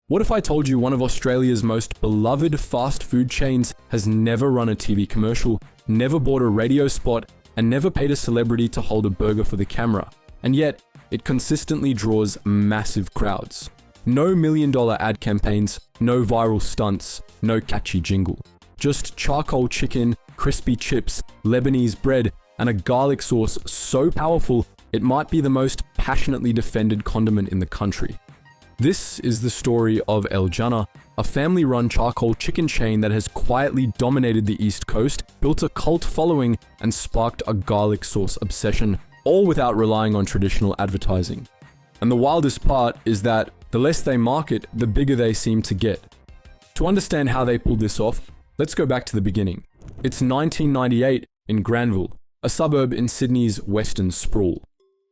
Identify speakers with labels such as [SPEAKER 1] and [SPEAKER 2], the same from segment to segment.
[SPEAKER 1] What if I told you one of Australia's most beloved fast food chains has never run a TV commercial, never bought a radio spot, and never paid a celebrity to hold a burger for the camera, and yet it consistently draws massive crowds? No million-dollar ad campaigns, no viral stunts, no catchy jingle. Just charcoal chicken, crispy chips, Lebanese bread, and a garlic sauce so powerful it might be the most passionately defended condiment in the country. This is the story of Jannah, a family-run charcoal chicken chain that has quietly dominated the East Coast, built a cult following, and sparked a garlic sauce obsession, all without relying on traditional advertising. And the wildest part is that the less they market, the bigger they seem to get. To understand how they pulled this off, let's go back to the beginning. It's 1998 in Granville, a suburb in Sydney's western sprawl.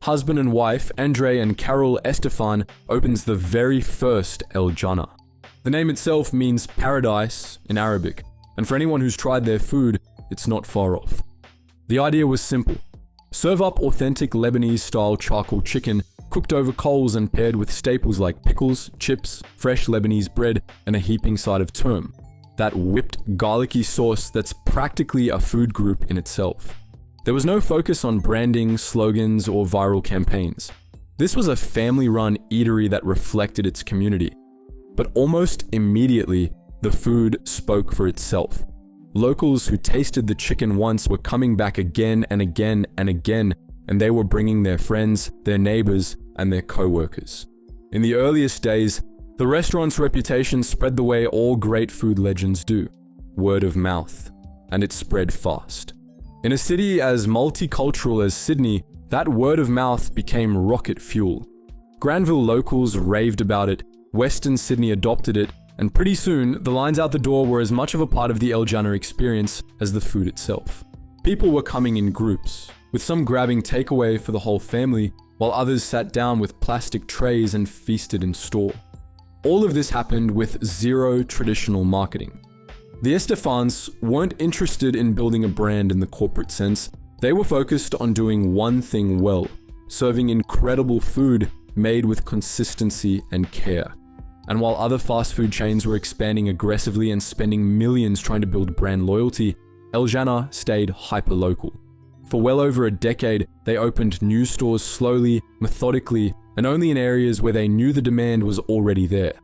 [SPEAKER 1] Husband and wife, Andre and Carol Estefan, opens the very first Jannah. The name itself means paradise in Arabic, and for anyone who's tried their food, it's not far off. The idea was simple. Serve up authentic Lebanese-style charcoal chicken, cooked over coals and paired with staples like pickles, chips, fresh Lebanese bread, and a heaping side of tourm. That whipped, garlicky sauce that's practically a food group in itself. There was no focus on branding, slogans, or viral campaigns. This was a family-run eatery that reflected its community. But almost immediately, the food spoke for itself. Locals who tasted the chicken once were coming back again and again and again, and they were bringing their friends, their neighbors, and their co-workers. In the earliest days, the restaurant's reputation spread the way all great food legends do, word of mouth, and it spread fast. In a city as multicultural as Sydney, that word of mouth became rocket fuel. Granville locals raved about it, Western Sydney adopted it, and pretty soon, the lines out the door were as much of a part of the Jannah experience as the food itself. People were coming in groups, with some grabbing takeaway for the whole family, while others sat down with plastic trays and feasted in store. All of this happened with zero traditional marketing. The Estefans weren't interested in building a brand in the corporate sense. They were focused on doing one thing well, serving incredible food made with consistency and care. And while other fast food chains were expanding aggressively and spending millions trying to build brand loyalty, Jannah stayed hyper-local. For well over a decade, they opened new stores slowly, methodically, and only in areas where they knew the demand was already there.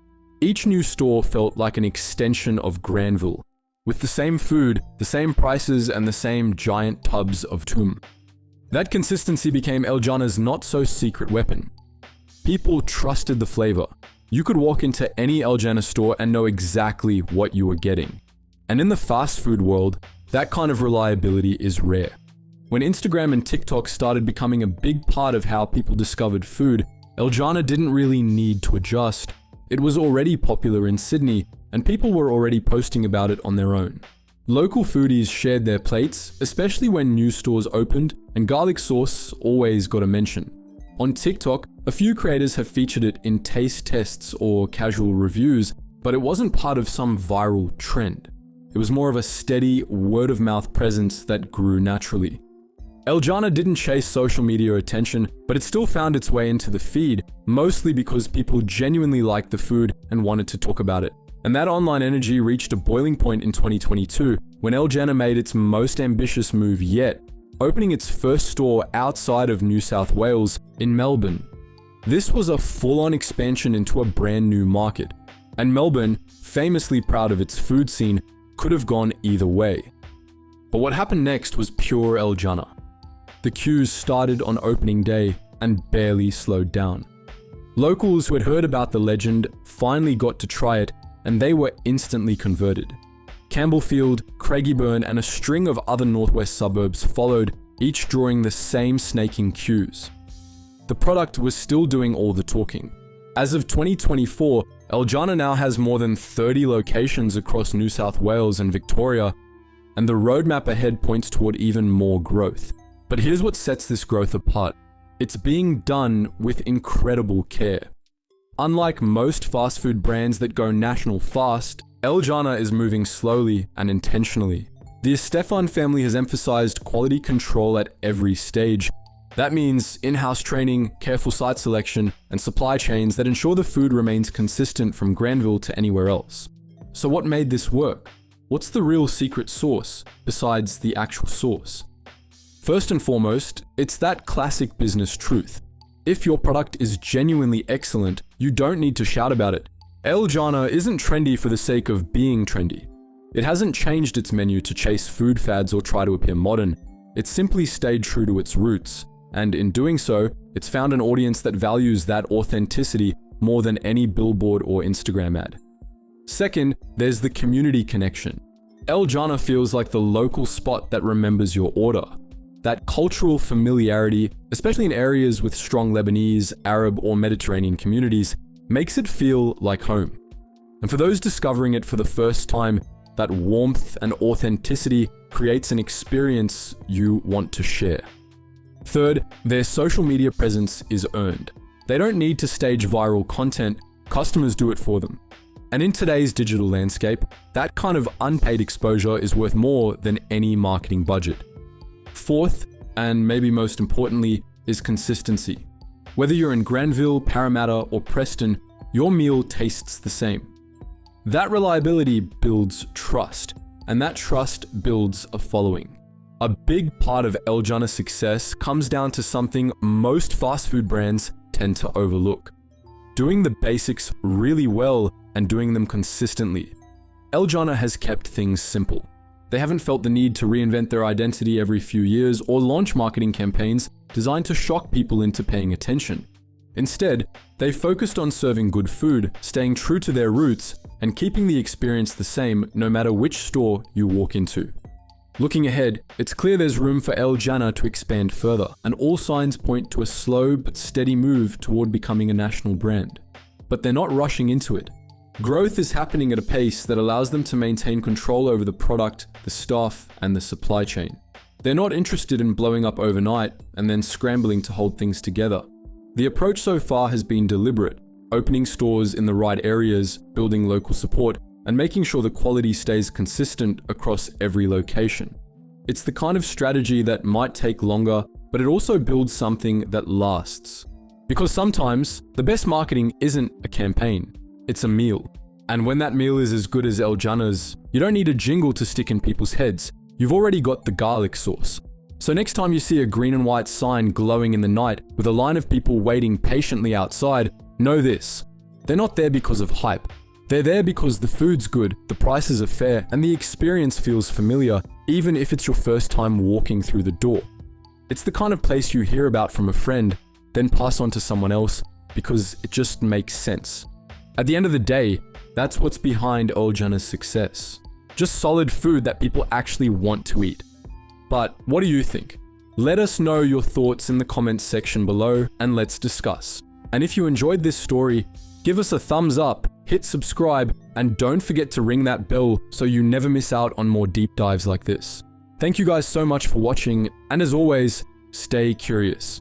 [SPEAKER 1] Each new store felt like an extension of Granville, with the same food, the same prices, and the same giant tubs of tourm. That consistency became Jannah's not-so-secret weapon. People trusted the flavor. You could walk into any Jannah store and know exactly what you were getting. And in the fast food world, that kind of reliability is rare. When Instagram and TikTok started becoming a big part of how people discovered food, Jannah didn't really need to adjust. It was already popular in Sydney, and people were already posting about it on their own. Local foodies shared their plates, especially when new stores opened, and garlic sauce always got a mention. On TikTok, a few creators have featured it in taste tests or casual reviews, but it wasn't part of some viral trend. It was more of a steady, word-of-mouth presence that grew naturally. Jannah didn't chase social media attention, but it still found its way into the feed, mostly because people genuinely liked the food and wanted to talk about it. And that online energy reached a boiling point in 2022, when Jannah made its most ambitious move yet, opening its first store outside of New South Wales in Melbourne. This was a full-on expansion into a brand new market, and Melbourne, famously proud of its food scene, could have gone either way. But what happened next was pure Jannah. The queues started on opening day and barely slowed down. Locals who had heard about the legend finally got to try it, and they were instantly converted. Campbellfield, Craigieburn, and a string of other northwest suburbs followed, each drawing the same snaking queues. The product was still doing all the talking. As of 2024, Jannah now has more than 30 locations across New South Wales and Victoria, and the roadmap ahead points toward even more growth. But here's what sets this growth apart. It's being done with incredible care. Unlike most fast food brands that go national fast, Jannah is moving slowly and intentionally. The Estefan family has emphasized quality control at every stage, That means in-house training, careful site selection, and supply chains that ensure the food remains consistent from Granville to anywhere else. So what made this work? What's the real secret sauce, besides the actual sauce? First and foremost, it's that classic business truth. If your product is genuinely excellent, you don't need to shout about it. Jannah isn't trendy for the sake of being trendy. It hasn't changed its menu to chase food fads or try to appear modern. It simply stayed true to its roots, and in doing so, it's found an audience that values that authenticity more than any billboard or Instagram ad. Second, there's the community connection. Jannah feels like the local spot that remembers your order. That cultural familiarity, especially in areas with strong Lebanese, Arab, or Mediterranean communities, makes it feel like home. And for those discovering it for the first time, that warmth and authenticity creates an experience you want to share. Third, their social media presence is earned. They don't need to stage viral content, customers do it for them. And in today's digital landscape, that kind of unpaid exposure is worth more than any marketing budget. Fourth, and maybe most importantly, is consistency. Whether you're in Granville, Parramatta, or Preston, your meal tastes the same. That reliability builds trust, and that trust builds a following. A big part of Jannah's success comes down to something most fast food brands tend to overlook: doing the basics really well and doing them consistently. Jannah has kept things simple. They haven't felt the need to reinvent their identity every few years or launch marketing campaigns designed to shock people into paying attention. Instead, they focused on serving good food, staying true to their roots, and keeping the experience the same no matter which store you walk into. Looking ahead, it's clear there's room for Jannah to expand further, and all signs point to a slow but steady move toward becoming a national brand. But they're not rushing into it. Growth is happening at a pace that allows them to maintain control over the product, the staff, and the supply chain. They're not interested in blowing up overnight and then scrambling to hold things together. The approach so far has been deliberate, opening stores in the right areas, building local support, and making sure the quality stays consistent across every location. It's the kind of strategy that might take longer, but it also builds something that lasts. Because sometimes, the best marketing isn't a campaign. It's a meal. And when that meal is as good as Jannah's, you don't need a jingle to stick in people's heads. You've already got the garlic sauce. So next time you see a green and white sign glowing in the night with a line of people waiting patiently outside, know this: they're not there because of hype. They're there because the food's good, the prices are fair, and the experience feels familiar, even if it's your first time walking through the door. It's the kind of place you hear about from a friend, then pass on to someone else because it just makes sense. At the end of the day, that's what's behind Jannah's success. Just solid food that people actually want to eat. But what do you think? Let us know your thoughts in the comments section below and let's discuss. And if you enjoyed this story, give us a thumbs up, hit subscribe, and don't forget to ring that bell so you never miss out on more deep dives like this. Thank you guys so much for watching, and as always, stay curious.